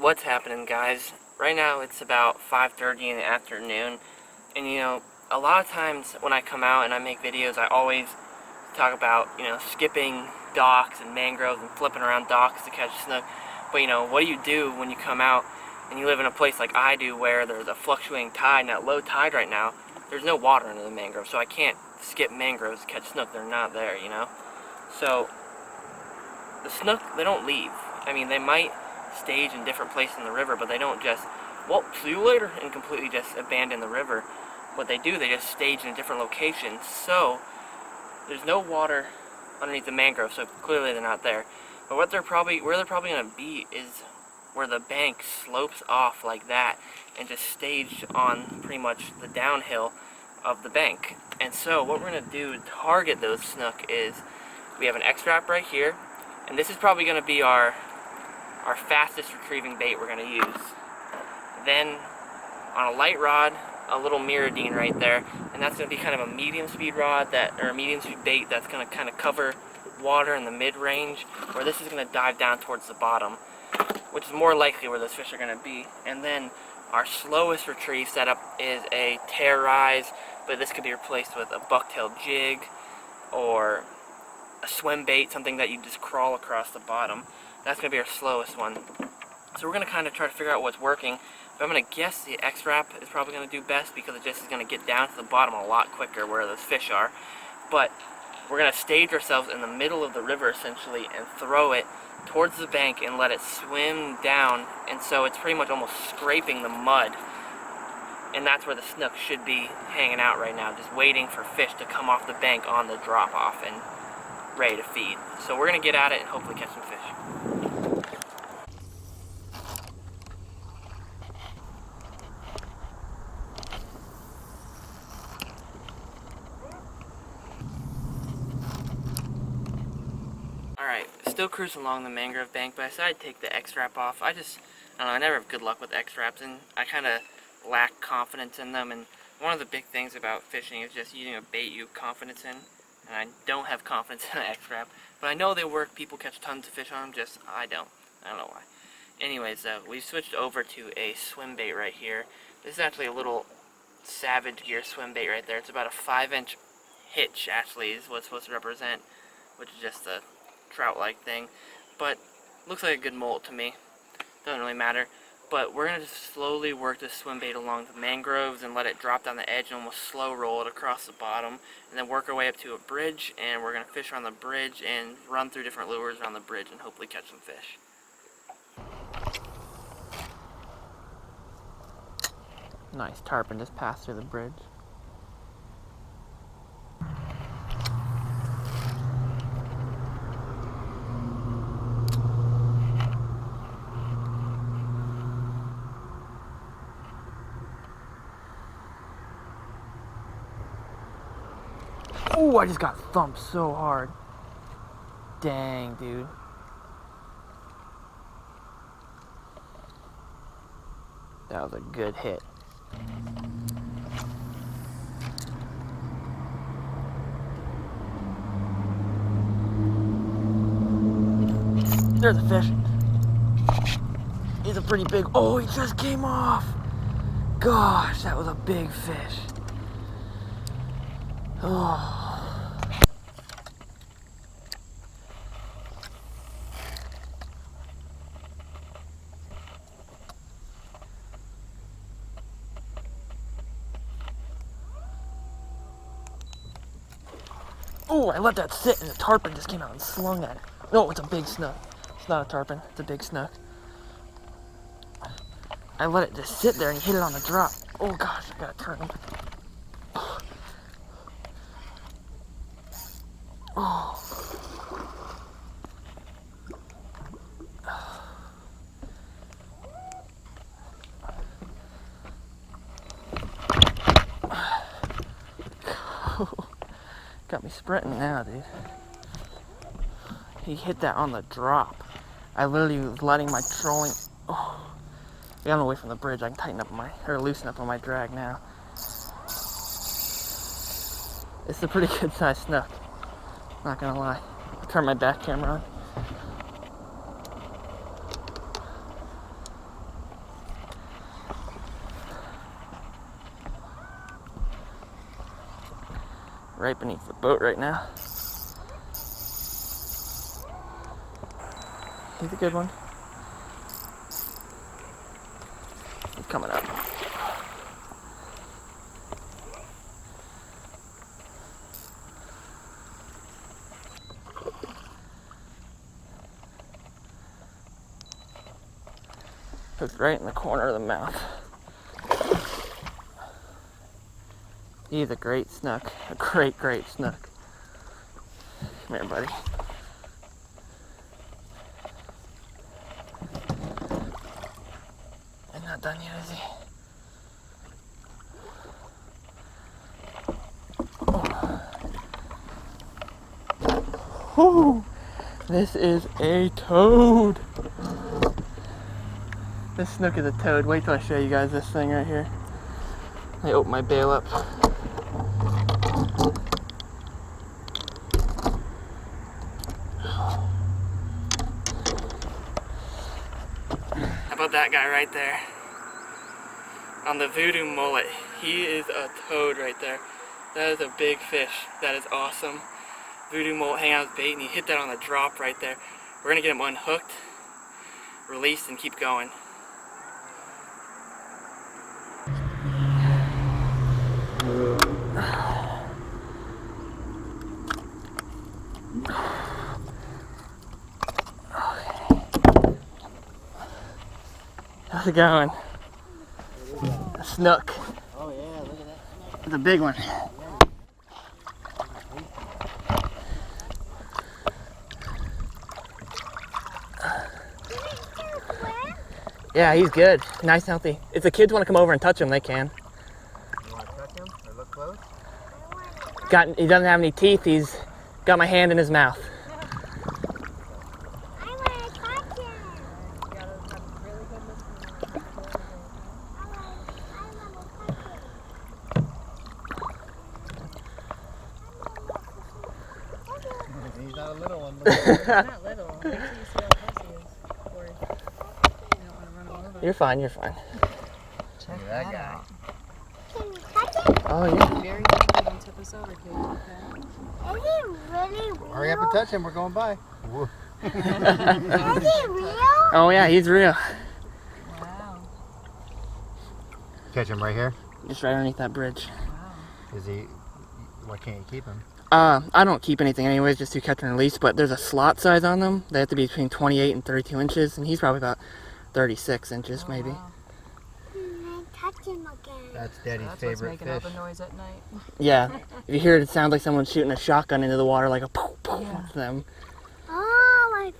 What's happening, guys? Right now it's about 5:30 in the afternoon, and a lot of times when I come out and I make videos, I always talk about, skipping docks and mangroves and flipping around docks to catch snook. But what do you do when you come out and you live in a place like I do where there's a fluctuating tide, and at low tide right now, there's no water under the mangrove, so I can't skip mangroves to catch snook. They're not there, So the snook, they don't leave. I mean, they might stage in different places in the river, but they don't just, well, see you later, and completely just abandon the river. What they do, they just stage in different locations. So there's no water underneath the mangrove, so clearly they're not there. But where they're probably going to be is where the bank slopes off like that and just staged on pretty much the downhill of the bank. And so what we're going to do to target those snook is we have an X-Wrap right here, and this is probably going to be our fastest retrieving bait we're going to use. Then on a light rod, a little Mirrodine right there, and that's going to be kind of a medium speed rod or a medium speed bait that's going to kind of cover water in the mid-range, where this is going to dive down towards the bottom, which is more likely where those fish are going to be. And then our slowest retrieve setup is a terrorize, but this could be replaced with a bucktail jig or a swim bait, something that you just crawl across the bottom. That's going to be our slowest one. So we're going to kind of try to figure out what's working. But I'm going to guess the X-Wrap is probably going to do best because it just is going to get down to the bottom a lot quicker where those fish are. But we're going to stage ourselves in the middle of the river essentially and throw it towards the bank and let it swim down. And so it's pretty much almost scraping the mud. And that's where the snook should be hanging out right now, just waiting for fish to come off the bank on the drop-off and ready to feed. So we're going to get at it and hopefully catch some fish. Alright, still cruising along the mangrove bank, but I decided to take the X-Wrap off. I don't know, I never have good luck with X-Wraps, and I kind of lack confidence in them. And one of the big things about fishing is just using a bait you have confidence in. And I don't have confidence in an X-Wrap, but I know they work. People catch tons of fish on them, just I don't know why. Anyways, we switched over to a swim bait right here. This is actually a little Savage Gear swim bait right there. It's about a 5-inch hitch, actually, is what it's supposed to represent, which is just a trout-like thing, but looks like a good mullet to me. Doesn't really matter. But we're going to just slowly work this swim bait along the mangroves and let it drop down the edge and almost slow roll it across the bottom, and then work our way up to a bridge, and we're going to fish around the bridge and run through different lures around the bridge and hopefully catch some fish. Nice tarpon just passed through the bridge. Oh, I just got thumped so hard. Dang, dude. That was a good hit. There's a fish. He's a pretty big, oh, he just came off. Gosh, that was a big fish. Oh. Oh, I let that sit and the tarpon just came out and slung at it. No, it's a big snook. It's not a tarpon, it's a big snook. I let it just sit there and he hit it on the drop. Oh gosh, I gotta turn him. Oh. Got me sprinting now, dude. He hit that on the drop. I literally was letting my trolling. Oh. Yeah, I'm away from the bridge. I can tighten up loosen up on my drag now. It's a pretty good sized snook. Not gonna lie. I'll turn my back camera on. right beneath the boat right now. He's a good one. He's coming up. Hooked right in the corner of the mouth. He's a great snook. A great, great snook. Come here, buddy. He's not done yet, is he? Oh. This is a toad. This snook is a toad. Wait till I show you guys this thing right here. I open my bail up. How about that guy right there? On the Vudu mullet. He is a toad right there. That is a big fish. That is awesome. Vudu mullet hang out with bait, and he hit that on the drop right there. We're gonna get him unhooked, released, and keep going. How's it going? A snook. Oh yeah, look at that. It's a big one. Yeah, he's good. Nice, healthy. If the kids want to come over and touch him, they can. You want to touch him or look close? He doesn't have any teeth. He's got my hand in his mouth. I want to touch him. He's not a little one. He's not little. Wait till you see how close he is. Or you don't want to run him over. You're fine, you're fine. Check that that guy. out. Can you touch him? Oh, yeah. Very gently, don't tip us over, kid. Okay. Is he really real? Hurry up and touch him. We're going by. Whoa. Is he real? Oh, yeah, he's real. Wow. Catch him right here. Just right underneath that bridge. Wow. Is he? Why can't you keep him? I don't keep anything anyways, just do catch and release, but there's a slot size on them. They have to be between 28 and 32 inches, and he's probably about 36 inches, maybe. Wow. I touch him again. That's Daddy's That's what's favorite making fish. all the noise at night. Yeah. If you hear it, it sounds like someone's shooting a shotgun into the water, like a poof, poof. Yeah. It's them. Oh, I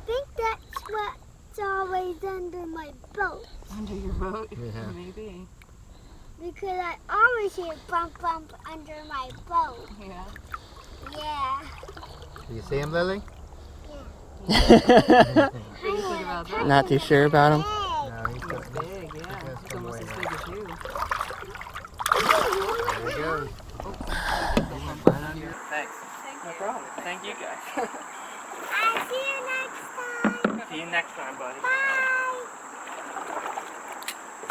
think that's what's always under my boat. Under your boat? Yeah. Maybe. Because I always hear bump bump under my boat. Yeah. Yeah. Do you see him, Lily? What do you think about that? Not too sure about him. No, he's He's got big, yeah. does He's come almost way as big as you. There he goes. Right on your... Thanks. No problem. Thank you guys. I'll see you next time. See you next time, buddy. Bye.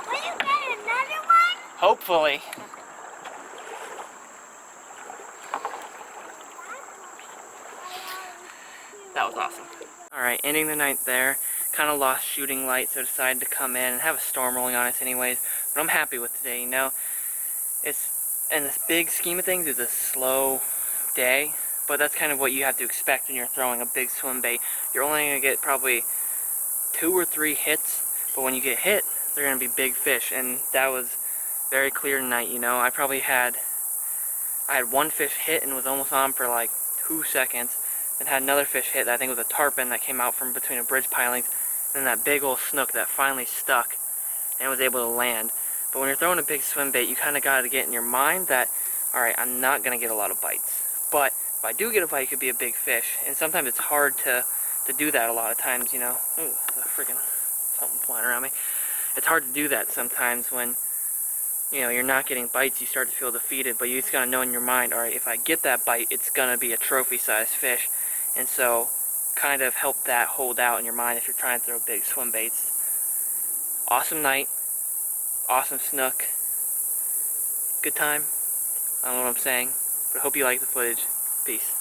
Will you get another one? Hopefully. That was awesome. Alright, ending the night there. Kind of lost shooting light, so decided to come in and have a storm rolling on us anyways. But I'm happy with today, you know. It's, in this big scheme of things, it's a slow day. But that's kind of what you have to expect when you're throwing a big swim bait. You're only going to get probably 2 or 3 hits. But when you get hit, they're going to be big fish. And that was very clear tonight, you know. I had one fish hit and was almost on for like 2 seconds. Then had another fish hit that I think was a tarpon that came out from between a bridge pilings. And then that big old snook that finally stuck and was able to land. But when you're throwing a big swim bait, you kind of got to get in your mind that, alright, I'm not going to get a lot of bites. But if I do get a bite, it could be a big fish. And sometimes it's hard to do that a lot of times, you know. Ooh, there's a freaking something flying around me. It's hard to do that sometimes when, you know, you're not getting bites, you start to feel defeated. But you just got to know in your mind, alright, if I get that bite, it's going to be a trophy-sized fish. And so, kind of help that hold out in your mind if you're trying to throw big swim baits. Awesome night. Awesome snook. Good time. I don't know what I'm saying. But I hope you like the footage. Peace.